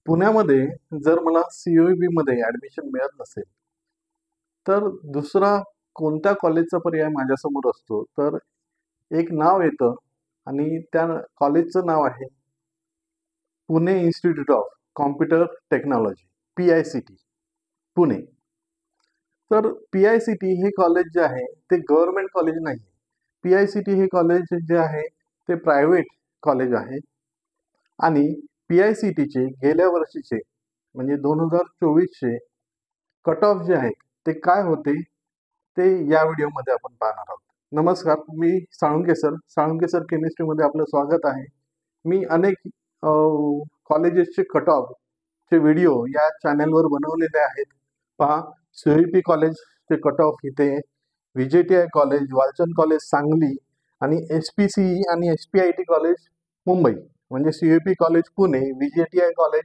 पुण्यामध्ये जर मला COEB मध्ये ऍडमिशन मिळत नसेल तर दुसरा कोणत्या कॉलेजचा पर्याय माझ्यासमोर असतो तर एक नाव येतं आणि त्या कॉलेजचं नाव आहे Pune institute of computer technology PICT Pune. तर PICT हे कॉलेज जे आहे ते गव्हर्नमेंट कॉलेज नाही. PICT हे कॉलेज जे आहे ते प्रायव्हेट कॉलेज आहे आणि PICTचे गेल्या वर्षीचे म्हणजे 2024चे कट ऑफ जे आहे ते काय होते ते या व्हिडिओमध्ये आपण पाहणार आहोत. नमस्कार, मी साळुंके सर केमिस्ट्रीमध्ये आपलं स्वागत आहे. मी अनेक कॉलेजेसचे कट ऑफचे व्हिडिओ या चॅनलवर बनवलेले आहेत. पहा, COEP कॉलेजचे कट ऑफ इथे, VJTI college, Walchand college Sangli आणि SPCE आणि SPIT कॉलेज मुंबई म्हणजे COEP college Pune, VJTI college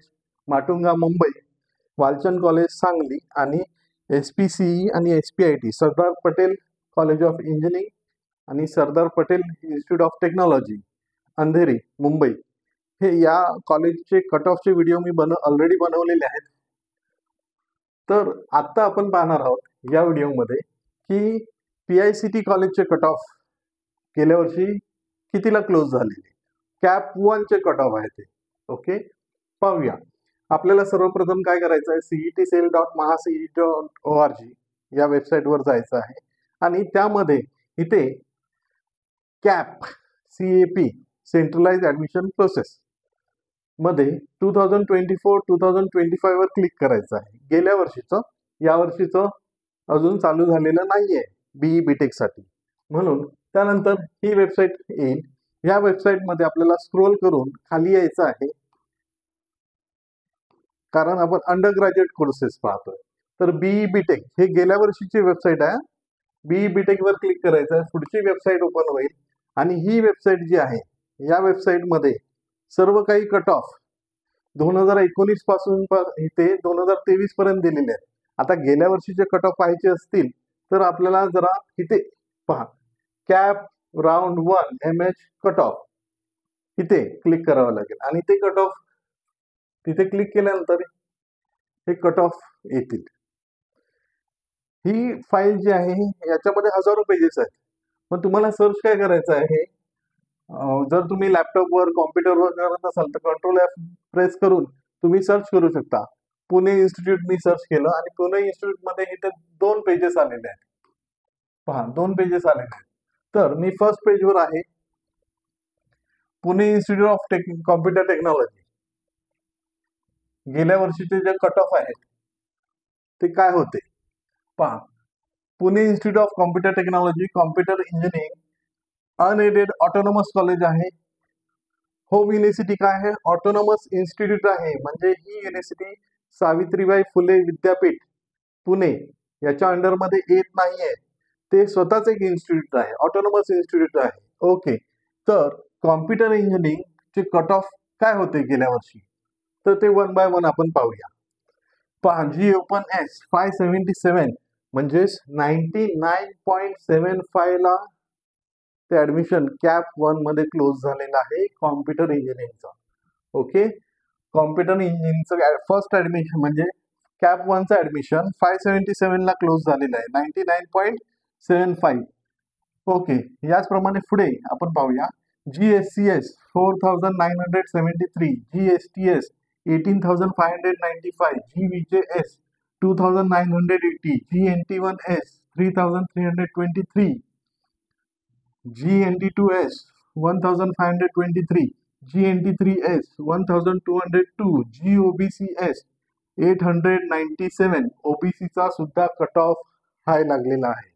Matunga Mumbai, Walchand college Sangli आणि SPCE आणि SPIT Sardar Patel college of engineering आणि Sardar Patel institute of technology Andheri Mumbai हे या कॉलेजचे कट ऑफचे व्हिडिओ मी ऑलरेडी बनवलेले आहेत. तर आत्ता आपण पाहणार आहोत या व्हिडिओमध्ये की PICT कॉलेजचे कट ऑफ गेल्या वर्षी कितीला क्लोज झालेले, कॅप 1चे कट ऑफ आहे ते. ओके, पाहूया. आपल्याला सर्वप्रथम काय करायचं आहे, cetcell.mahacet.org या वेबसाईटवर जायचं आहे आणि त्यामध्ये इथे cap CAP centralise admission process मध्ये 2024-2025 वर क्लिक करायचं आहे. गेल्या वर्षीचं, या वर्षीचं अजून चालू झालेलं नाहीये BE BTech साठी, म्हणून त्यानंतर ही वेबसाईट येईल. या वेबसाईटमध्ये आपल्याला स्क्रोल करून खाली यायचं आहे कारण आपण अंडर ग्रॅज्युएट कोर्सेस पाहतोय. तर BE BTech हे गेल्या वर्षीची वेबसाईट आहे. BE BTech वर क्लिक करायचं आहे, पुढची वेबसाईट ओपन होईल आणि ही वेबसाईट जी आहे या वेबसाईटमध्ये सर्व काही कट ऑफ 2019 पासून इथे 2023 पर्यंत दिलेले आहेत. आता गेल्या वर्षीचे कट ऑफ पाहायचे असतील तर आपल्याला जरा इथे पहा, cap round 1 MH cut off इथे क्लिक करावं लागेल आणि ते कट ऑफ तिथे क्लिक केल्यानंतर हे कट ऑफ येतील. ही फाईल जी आहे याच्यामध्ये हजारो पेजेस आहेत. पण तुम्हाला सर्च काय करायचं आहे, जर तुम्ही लॅपटॉपवर कॉम्प्युटरवर करत असाल तर कंट्रोल F प्रेस करून तुम्ही सर्च करू शकता. पुणे इन्स्टिट्यूट मी सर्च केलं आणि पुणे इन्स्टिट्यूट मध्ये इथे 2 पेजेस आलेले आहेत. पहा, 2 पेजेस आलेले आहेत. तर मी फर्स्ट पेजवर आहे, Pune institute of computer technology. गेल्या वर्षीचे जे कट ऑफ आहेत ते काय होते पहा. Pune institute of computer technology computer engineering unaided autonomous college आहे. होम युनिव्हर्सिटी काय आहे, ऑटोनॉमस इन्स्टिट्यूट आहे. म्हणजे ही युनिव्हर्सिटी सावित्रीबाई फुले विद्यापीठ पुणे याच्या अंडरमध्ये येत नाहीये. ते स्वतःच एक इन्स्टिट्यूट आहे, ऑटोनॉमस इन्स्टिट्यूट आहे. ओके, तर कॉम्प्युटर इंजिनिअरिंग चे कट ऑफ काय होते गेल्या वर्षी तर ते 1 बाय 1 आपण पाहूया. पहा, GOpenS 577 म्हणजेच 99.75 ला ते ऍडमिशन कॅप 1 मध्ये क्लोज झालेलं आहे कॉम्प्युटर इंजिनिअरिंगचं. ओके, कॉम्प्युटर इंजिनिअरिंगचं फर्स्ट ऍडमिशन म्हणजे कॅप 1चं ऍडमिशन 577 ला क्लोज झालेलं आहे, 99.75. ओके, याचप्रमाणे पुढे आपण पाहूया. GSCS 4973, GSTS 18595, GVJS 2980, GNT1S 3323, GNT2S 1523, GNT3S 1202, GOBCS 897. OBCचा सुद्धा कट ऑफ हाय लागलेला आहे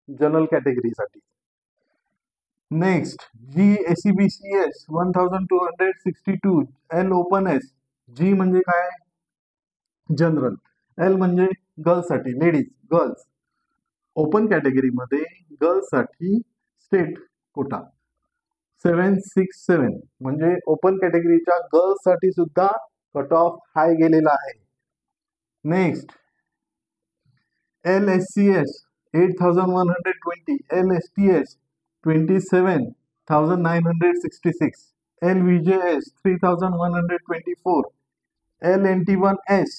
जनरल कॅटेगरीसाठी. Next GACBCS 1262, LOpenS. G म्हणजे काय, जनरल. L म्हणजे गर्ल्ससाठी, लेडीज गर्ल्स. ओपन कॅटेगरीमध्ये गर्ल्ससाठी स्टेट कोटा 767 म्हणजे ओपन कॅटेगरीच्या गर्ल्ससाठी सुद्धा कट ऑफ हाय गेलेला आहे. Next LSCS 8120, LSTS 27,966, LVJS 3124, LNT1S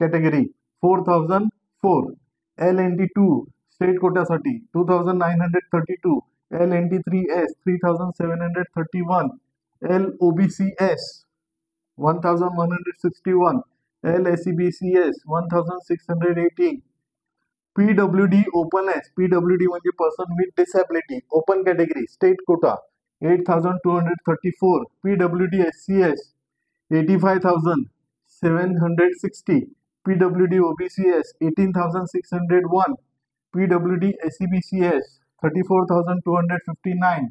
category 4004, LNT2 state कोट्यासाठी 2932, LNT3S 3731, LOBCS 1161, LSEBCS 1618, PWD open S, PWD म्हणजे person with disability open category state quota 8234, PWD SCS 85,760, PWD OBCS 18,601, PWD SEBCS 34,259,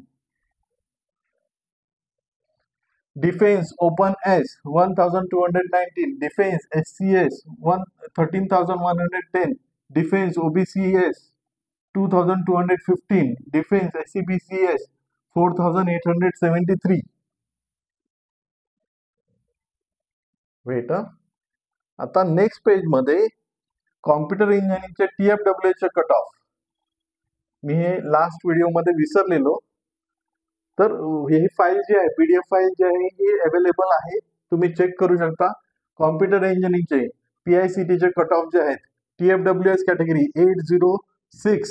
Defense Open S 1,219, Defense SCS 13,110, Defense OBCS 2,215, Defense SEBCS 4,873. Weight, आता next page मध्ये computer इंजिनिअरिंगचे TFWS चे cut of me हे last video मध्ये विसरलेलो. तर हे file जी आहे PDF file जी आहे ही available आहे, तुम्ही चेक करू शकता. कॉम्प्युटर इंजिनिअरिंगचे PICT चे कट ऑफ जे आहेत TFWS कॅटेगरी 806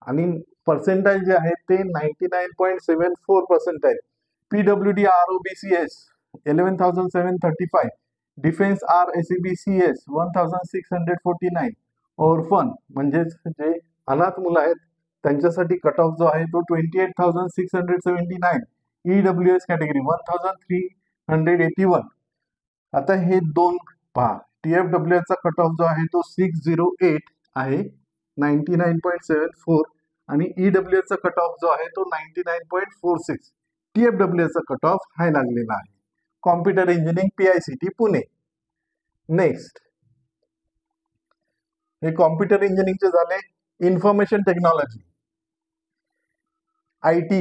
आणि पर्सेंटाइल जे आहे ते 99.74% PWD ROBCS 11,735, defence RSEBCS 1,649, orphan म्हणजेच जे अनाथ मुलं आहेत त्यांच्यासाठी कट ऑफ जो आहे तो 28,679, EWS कॅटेगरी 1,381. आता हे दोन पहा, TFWS चा कट ऑफ जो आहे तो 608 आहे 99.74 आणि EWS चा कट ऑफ जो आहे तो 99.46. TFWS चा कट ऑफ हाय लागलेला आहे. Computer engineering PICT Pune. Next हे कॉम्प्युटर इंजिनिअरिंगचे झाले. Information technology IT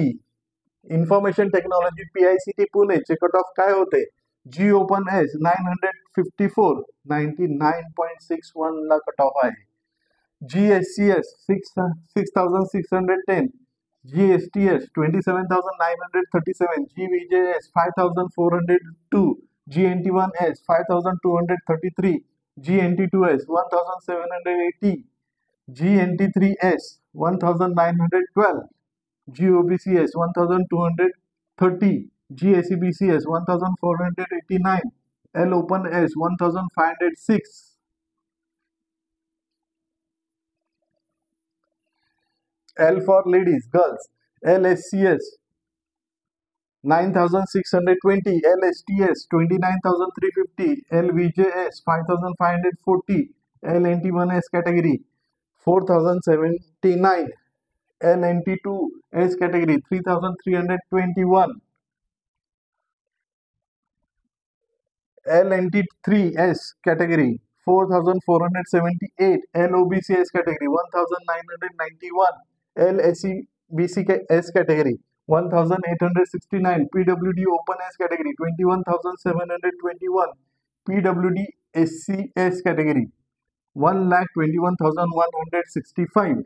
information technology PICT Pune चे कट ऑफ काय होते? G ओपन एस 954 99.61 ला कट ऑफ आहे. GSCS 6,610, GSTS 27,937, GVJS 5,402, GNT1S 5,233, GNT2S 1,780, GNT3S 1,912, GOBCS 1,230, GSEBCS 1,489, L Open S 1,506. L for ladies, girls, LSCS 9,620, LSTS 29,350, LVJS 5,540, LNT1S category 4,079, LNT2S category 3,321, LNT3S category 4,478, LOBCS category 1,991, LSEBCS category 1,869, PWD Open S category 21,721, PWD SCS category 1,21,165.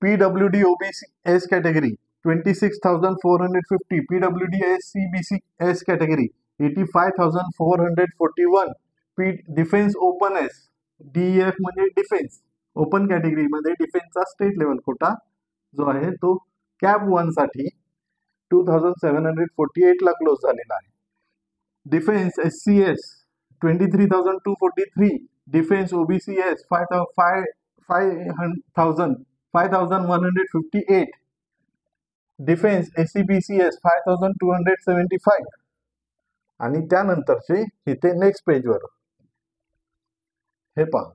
PWD OBCS category 26,450, PWD SCBCS category 85,441, defence open S DEF म्हणजे defence open category मध्ये डिफेन्सचा state level Kota जो आहे तो cap 1 साठी 2,748 ला close झालेला आहे. Defence SCS 23,243, defence OBCS 5,158, defence SEBCS 5,275. आणि त्यानंतरचे इथे नेक्स्ट पेजवर हे पहा,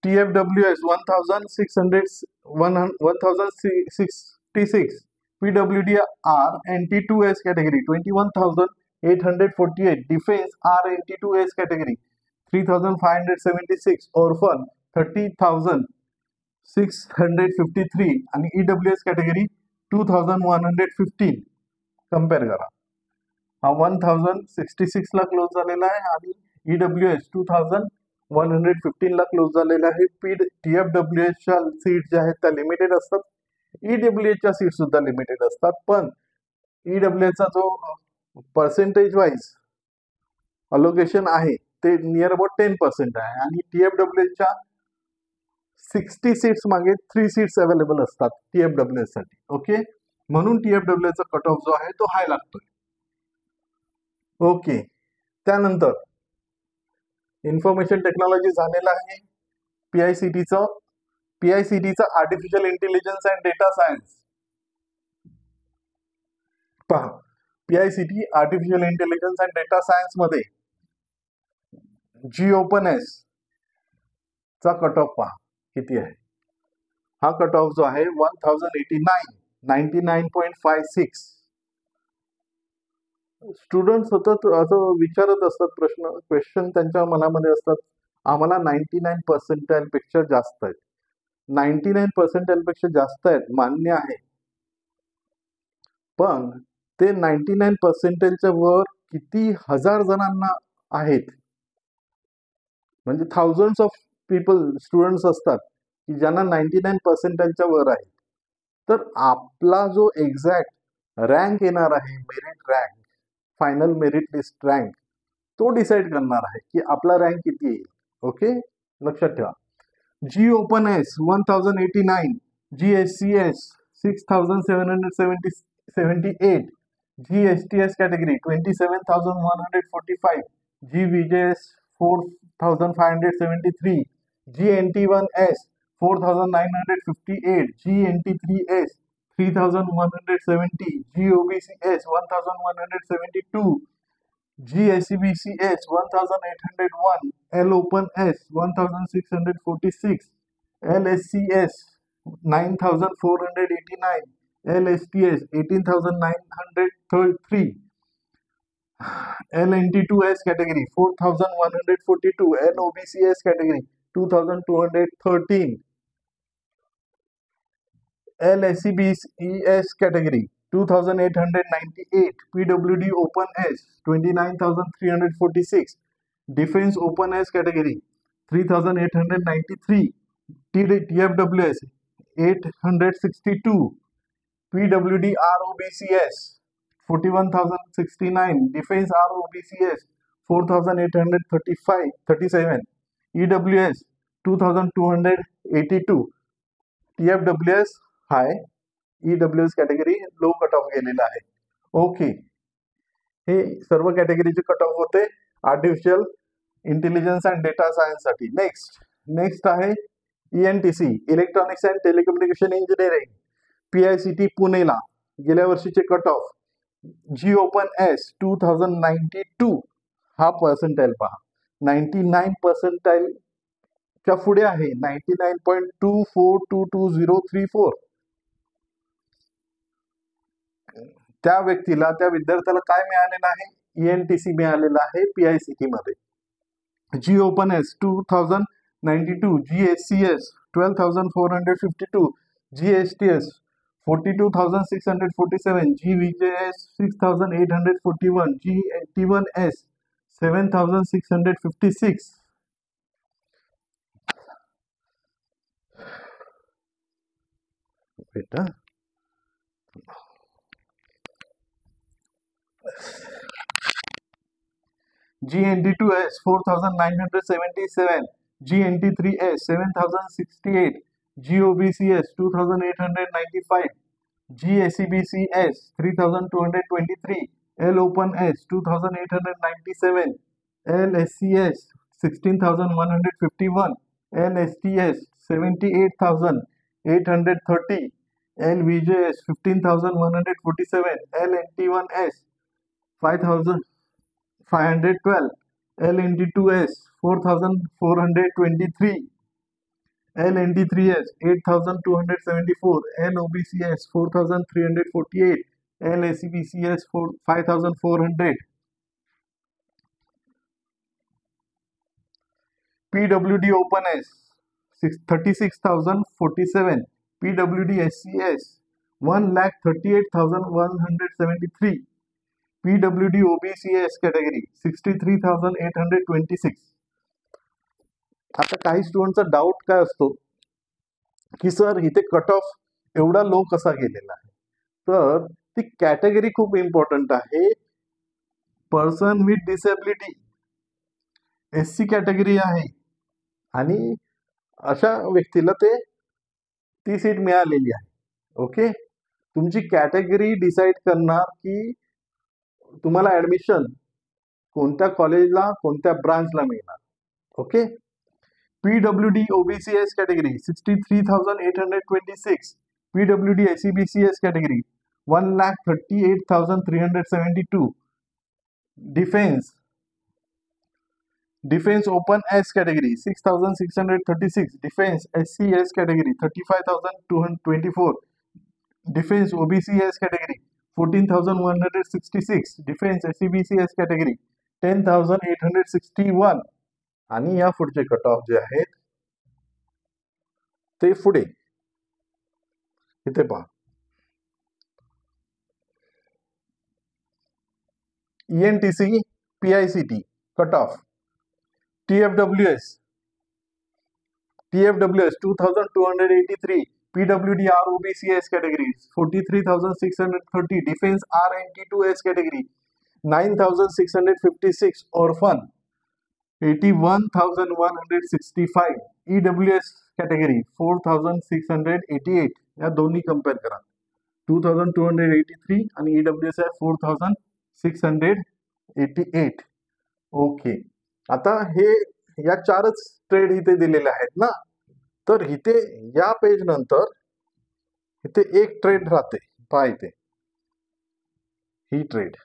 TFWS 1,666, PWD RNT2S category 21,848, Defense RNT2S category 3,576, Orphan 30,653 आणि EWS category 2,115. कम्पेअर करा, हा 1,066 ला क्लोज झालेला आहे आणि EWS 2,115 115 ला क्लोज झालेला आहे. TFWS च्या सीट ज्या आहेत त्या लिमिटेड असतात. EWS च्या सीट सुद्धा लिमिटेड असतात. पण EWS चा जो पर्सेंटेज वाईज अलोकेशन आहे ते नियर अबाउट 10% आहे आणि TFWS च्या 60 सीट्स मागे 3 सीट्स अवेलेबल असतात TFWS साठी. ओके, म्हणून TFWS चा कट ऑफ जो आहे तो हाय लागतोय. ओके, त्यानंतर इन्फॉर्मेशन टेक्नॉलॉजी झालेला आहे. PICTचा artificial intelligence and data science. पहा, PICT artificial intelligence and data science मध्ये GOpenS चा कट ऑफ पहा किती आहे. हा कट ऑफ जो आहे 1089, 99.56. स्टुडंट सतत असं विचारत असतात क्वेश्चन त्यांच्या मनामध्ये असतात, आम्हाला 99 पर्सेंटाईल पेक्षा जास्त आहेत. 99 पर्सेंटाईल पेक्षा जास्त आहेत मान्य आहे, पण ते 99 पर्सेंटाईलच्या वर किती हजार जणांना आहेत, म्हणजे थाउजंड्स ऑफ पीपल स्टुडंट्स असतात की ज्यांना 99 पर्सेंटाईलच्या वर आहे. तर आपला जो एक्झॅक्ट रँक येणार आहे, merit rank, final merit list rank, तो डिसाइड करणार आहे की आपला रँक किती येईल. ओके, लक्षात ठेवा. GOpenS 1089, GSCS 6778, GSTS category 27145, GVJS 4573, GNT1S 4958, GNT3S 3170, GOBCS 1172, GSEBCS 1801, LOpenS 1646, LSCS 9489, LSTS 18903, LNT2S category 4142, LOBCS category 2213, LSCBCS category 2898, PWD OpenS 29346, Defense OpenS category 3893, TFWS 862, PWD ROBCS 41069, Defense ROBCS 4837, EWS 2282, TFWS हाय, EWS category low cut off गेलेला आहे. Okay, हे सर्व कॅटेगरीचे cut of होते artificial intelligence and data science साठी. Next आहे ENTC, electronics and telecommunication engineering, PICT पुणेला गेल्या वर्षीचे cut off GOpenS 2092. हा पर्सेंटाईल पहा, 99 पर्सेंटाईल च्या पुढे आहे, 99.24222034. त्या व्यक्तीला, त्या विद्यार्थ्याला काय मिळालेलं आहे? ENTC मिळालेला आहे PICT मध्ये. GOpenS 2092, GSCS 12452, GSTS 42647, GVJS 6841, GNT1S 7656. बेटा GNT2S 4977, GNT3S 7068, GOBCS 2895, GSEBCS 3223, LOpenS 2897, LSCS 16151, LSTS 78830, LVJS 15147, LNT1S 5512, LNT2S 4423, LNT3S 8274, LOBCS 4348, LSEBCS 5400, PWD OpenS 36047, PWD SCS 1,38,173, PWD OBCS category 63,826. आता काही स्टुडंटचा डाऊट काय असतो की सर इथे कट ऑफ एवढा लो कसा गेलेला आहे, तर ती कॅटेगरी खूप इम्पॉर्टंट आहे. Person with disability SC category आहे आणि अशा व्यक्तीला ती सीट मिळालेली आहे. ओके, तुमची कॅटेगरी डिसाईड करणार की तुम्हाला ऍडमिशन कोणत्या कॉलेजला कोणत्या ब्रांचला मिळणार. Okay, PWD OBCS category 63,826, PWD SEBCS category 1,38,372, Defense Open S category 6,636, Defense SCS category 35,224, Defense OBCS category 14,166, Defense SEBCS category 10,861. आणि या पुढचे कट ऑफ जे आहेत ते पुढे इथे पहा. ENTC PICT cut off TFWS 2,283, PWD ROBCS category 43,630, Defense RNT2S category 9,656, Orphan 81,165, EWS category 4,688. या दोन्ही कंपेअर करा. 2,283 आणि EWS आहे 4,688. ओके, आता हे या चारच ट्रेड इथे दिलेले आहेत ना, तर इथे या पेज नंतर इथे एक ट्रेड राहते. पहा इथे ही trade,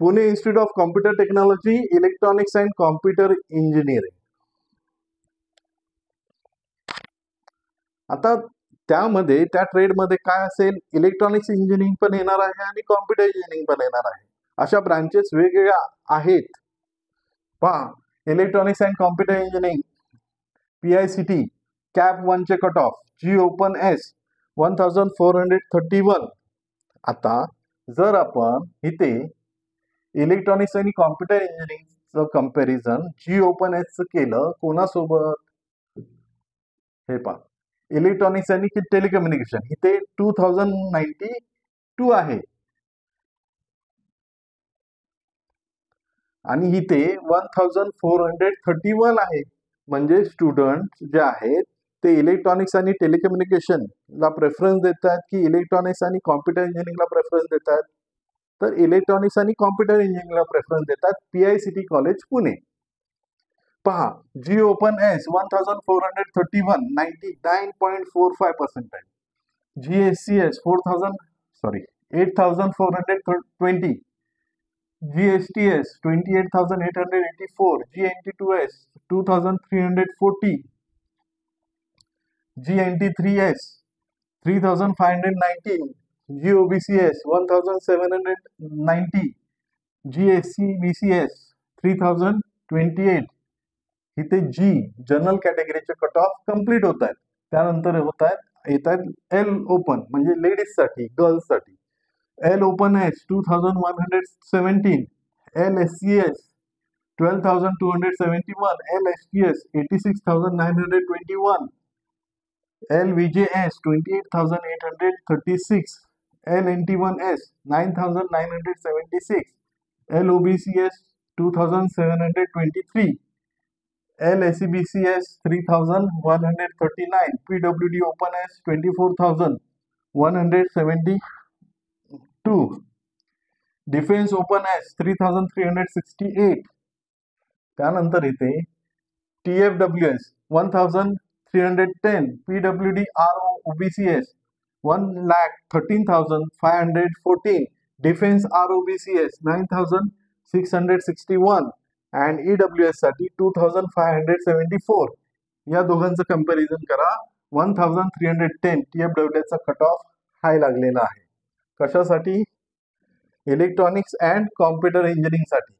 Pune institute of computer technology, electronics and computer engineering. आता त्यामध्ये त्या ट्रेडमध्ये काय असेल, इलेक्ट्रॉनिक्स इंजिनिअरिंग पण येणार आहे आणि कॉम्प्युटर इंजिनिअरिंग पण येणार आहे. अशा ब्रांचेस वेगवेगळ्या आहेत. पहा, electronics and computer engineering PICT cap 1 चे cut off G open S 1,431. आता जर आपण इथे इलेक्ट्रॉनिक्स आणि कॉम्प्युटर इंजिनिअरिंगचं कंपॅरिझन G ओपन S केलं कोणासोबत, हे पहा, इलेक्ट्रॉनिक्स आणि टेलिकम्युनिकेशन इथे 2,092 आहे आणि इथे 1,431 आहे. म्हणजे स्टुडंट जे आहेत ते इलेक्ट्रॉनिक्स आणि टेलिकम्युनिकेशनला प्रेफरन्स देत आहेत की इलेक्ट्रॉनिक्स आणि कॉम्प्युटर इंजिनिअरिंगला प्रेफरन्स देत आहेत, तर इलेक्ट्रॉनिक्स आणि कॉम्प्युटर इंजिनिअरिंगला प्रेफरन्स देतात PICT कॉलेज पुणे. पहा, G open S 1,431 99.45%, GSCS 8,420, GSTS 28,884, GNT2S 2,340, GNT3S 3,519, GOBCS 1,790, GSCBCS 3,028. इथे G जनरल कॅटेगरीचे कट ऑफ कंप्लीट होत आहेत. त्यानंतर येत आहेत L ओपन म्हणजे लेडीज साठी, गर्ल्स साठी. L open S 2,117, LSCS 12,271, LSTS 86,921, LVJS 28,836, LNT1S 9,976, LOBCS 2,723, LSEBCS 3,139, PWD Open S 24,172, Defense Open S 3,368. त्यानंतर इथे TFWS 1,310, PWD ROBCS 1,13,514, Defense ROBCS 9,661 and EWS साठी 2,574. या दोघांचं कंपॅरिझन करा. 1,310 TFWS चा कट ऑफ हाय लागलेला आहे. कशासाठी? इलेक्ट्रॉनिक्स अँड कॉम्प्युटर इंजिनिअरिंग साठी.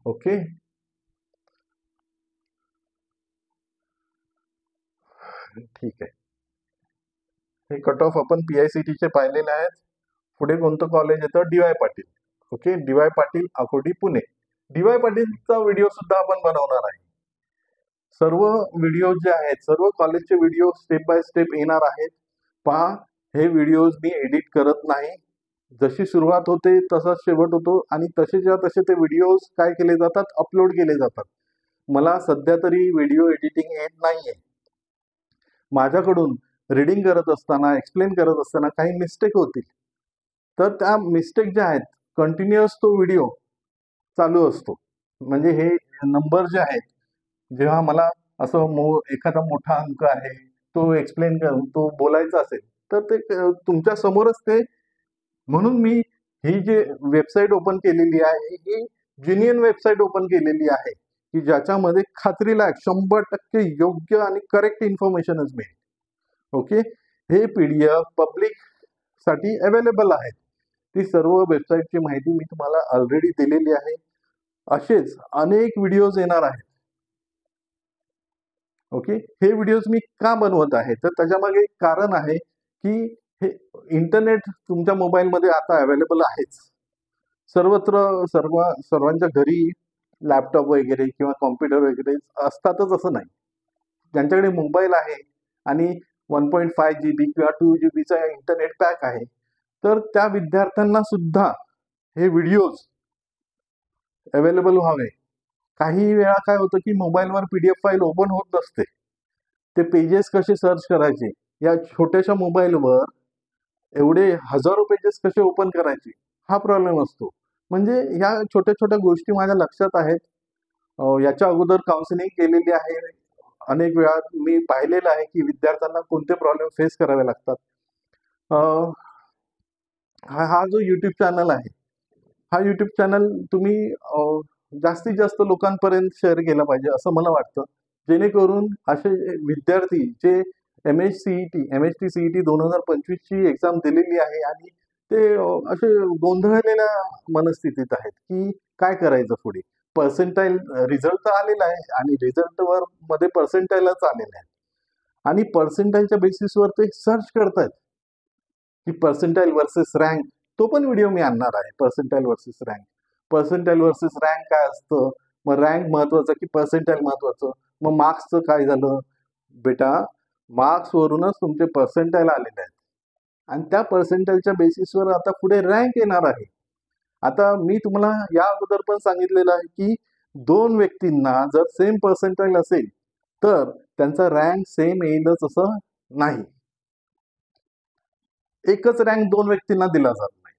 ओके, ठीक आहे. हे कट ऑफ आपण PICT चे पाहिलेले आहेत. पुढे कोणतं कॉलेज येतं? DY Patil. Okay, DY Patil Akurdi Pune. D Y पाटीलचा व्हिडिओ सुद्धा आपण बनवणार आहे. सर्व व्हिडिओ जे आहेत, सर्व कॉलेजचे व्हिडिओ स्टेप बाय स्टेप येणार आहेत. पहा, हे व्हिडिओज मी एडिट करत नाही. जशी सुरुवात होते तसाच शेवट होतो आणि तसेच्या तसे ते व्हिडिओज काय केले जातात, अपलोड केले जातात. मला सध्या तरी व्हिडिओ एडिटिंग येत नाहीये. माझ्याकडून रीडिंग करत असताना, एक्सप्लेन करत असताना काही मिस्टेक होतील. तर त्या मिस्टेक ज्या आहेत, कंटिन्युअस तो व्हिडिओ चालू असतो. म्हणजे हे नंबर जे आहेत, जेव्हा मला असं एखादा मोठा अंक आहे, तो एक्सप्लेन तो बोलायचा असेल, तर ते तुमच्या समोरच ते, म्हणून मी ही जी वेबसाईट ओपन केलेली आहे, ही जिनियन वेबसाईट ओपन केलेली आहे, की ज्याच्यामध्ये खात्रीला 100% योग्य आणि करेक्ट इन्फॉर्मेशनच मिळेल. ओके, हे PDF पब्लिक साठी अवेलेबल आहे. ती सर्व वेबसाईटची माहिती मी तुम्हाला ऑलरेडी दिलेली आहे. असेच अनेक व्हिडिओज येणार आहेत. ओके, हे व्हिडिओज मी का बनवत आहे, तर त्याच्यामागे एक कारण आहे की हे इंटरनेट तुमच्या मोबाईलमध्ये आता अवेलेबल आहेच. सर्वत्र सर्वांच्या घरी लॅपटॉप वगैरे किंवा कॉम्प्युटर वगैरे असतातच असं नाही. ज्यांच्याकडे मोबाईल आहे आणि 1.5 GB किंवा 2 GBचा इंटरनेट पॅक आहे, तर त्या विद्यार्थ्यांना सुद्धा हे व्हिडिओज अवेलेबल व्हावे. काही वेळा काय होतं की मोबाईलवर PDF फाईल ओपन होत नसते. ते पेजेस कसे सर्च करायचे, या छोट्याशा मोबाईलवर एवढे हजारो पेजेस कसे ओपन करायचे, हा प्रॉब्लेम असतो. म्हणजे ह्या छोट्या छोट्या गोष्टी माझ्या लक्षात आहेत. याच्या अगोदर काउन्सिलिंग केलेली आहे. अनेक वेळा मी पाहिलेलं आहे की विद्यार्थ्यांना कोणते प्रॉब्लेम फेस करावे लागतात. हा जो यूट्यूब चॅनल आहे, हा यूट्यूब चॅनल तुम्ही जास्तीत जास्त लोकांपर्यंत शेअर केला पाहिजे असं मला वाटतं, जेणेकरून असे विद्यार्थी जे MHT CET 2025 ची एक्झाम दिलेली आहे आणि ते असे गोंधळलेल्या मनस्थितीत आहेत की काय करायचं पुढे. पर्सेंटाईल रिझल्ट तर आलेला आहे आणि रिझल्टवर मध्ये पर्सेंटाईलच आलेलं आहे आणि पर्सेंटाईलच्या बेसिसवर ते सर्च करतायत की पर्सेंटाईल वर्सेस रँक. तो पण व्हिडिओ मी आणणार आहे, percentile versus rank. Percentile versus rank काय असतं, मग रँक महत्वाचं की पर्सेंटाईल महत्वाचं, मग मार्क्सचं काय झालं. बेटा, मार्क्सवरूनच तुमचे पर्सेंटाईल आलेले आहेत आणि त्या पर्सेंटाईलच्या बेसिसवर आता पुढे रँक येणार आहे. आता मी तुम्हाला या अगोदर पण सांगितलेलं आहे की दोन व्यक्तींना जर सेम पर्सेंटाईल असेल तर त्यांचा रँक सेम येईलच असं नाही. एकच रँक दोन व्यक्तींना दिला जात नाही.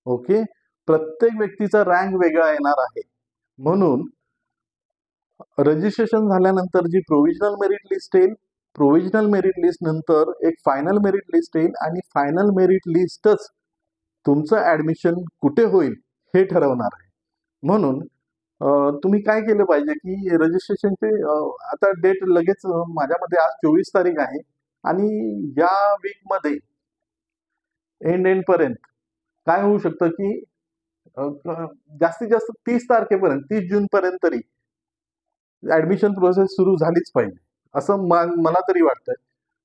ओके, प्रत्येक व्यक्तीचा रँक वेगळा येणार आहे. म्हणून रजिस्ट्रेशन झाल्यानंतर जी प्रोव्हिजनल मेरिट लिस्ट येईल, प्रोव्हिजनल मेरिट लिस्ट नंतर एक फायनल मेरिट लिस्ट येईल आणि फायनल मेरिट लिस्टच तुमचं ऍडमिशन कुठे होईल हे ठरवणार आहे. म्हणून तुम्ही काय केलं पाहिजे की रजिस्ट्रेशनचे आता डेट लगेच माझ्यामध्ये आज 24 तारीख आहे आणि या वीकमध्ये एंड पर्यंत काय होऊ शकतं की जास्तीत जास्त 30 तारखेपर्यंत, 30 जून पर्यंत तरी ऍडमिशन प्रोसेस सुरू झालीच पाहिजे असं मला तरी वाटतंय.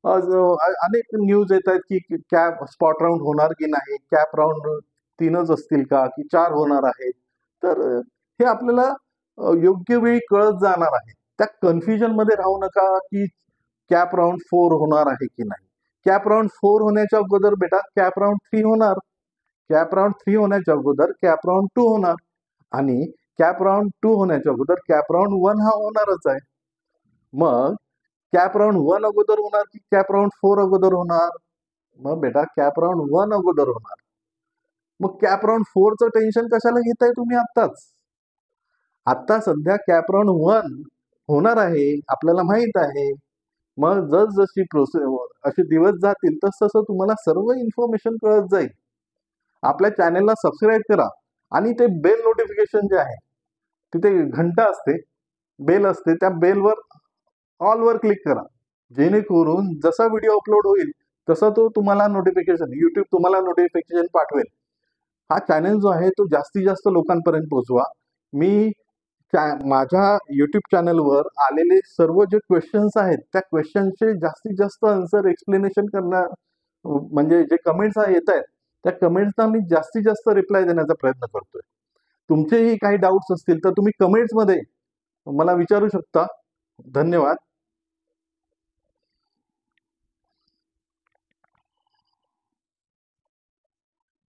अनेक न्यूज येत आहेत की कॅप स्पॉट राऊंड होणार की नाही, कॅप राऊंड 3च असतील का की 4 होणार आहेत. तर हे आपल्याला योग्य वेळी कळत जाणार आहे. त्या कन्फ्युजन मध्ये राहू नका की कॅप राऊंड 4 होणार आहे की नाही. कॅप राऊंड 4 होण्याच्या अगोदर बेटा कॅप राऊंड 3 होणार. कॅप राऊंड 3 होण्याच्या अगोदर कॅप राऊंड 2 होणार आणि कॅप राऊंड 2 होण्याच्या अगोदर कॅप राऊंड 1 हा होणारच आहे. मग कॅप राऊंड 1 अगोदर होणार की कॅप राऊंड 4 अगोदर होणार. मग बेटा कॅप राऊंड 1 अगोदर होणार. मग कॅप राऊंड 4चं टेन्शन कशाला घेताय तुम्ही आत्ताच. आता सध्या कॅप राऊंड 1 होणार आहे, आपल्याला माहित आहे. मग जसजशी प्रोसेस असे दिवस जातील तसं तुम्हाला सर्व इन्फॉर्मेशन कळत जाईल. आपल्या चॅनलला सबस्क्राईब करा आणि ते बेल नोटिफिकेशन जे आहे, तिथे घंटा असते, बेल असते, त्या बेलवर ऑलवर क्लिक करा, जेणेकरून जसा व्हिडिओ अपलोड होईल तसा तो तुम्हाला नोटिफिकेशन, यूट्यूब तुम्हाला नोटिफिकेशन पाठवेल. हा चॅनल जो आहे तो जास्तीत जास्त लोकांपर्यंत पोहोचवा. मी माझ्या यूट्यूब चॅनलवर आलेले सर्व जे क्वेश्चन्स आहेत त्या क्वेश्चनचे जास्तीत जास्त आन्सर एक्सप्लेनेशन करणार, म्हणजे जे कमेंट्स येत आहेत त्या कमेंट्सना मी जास्तीत जास्त रिप्लाय देण्याचा प्रयत्न करतोय. तुमचेही काही डाऊट्स असतील तर तुम्ही कमेंट्समध्ये मला विचारू शकता. धन्यवाद.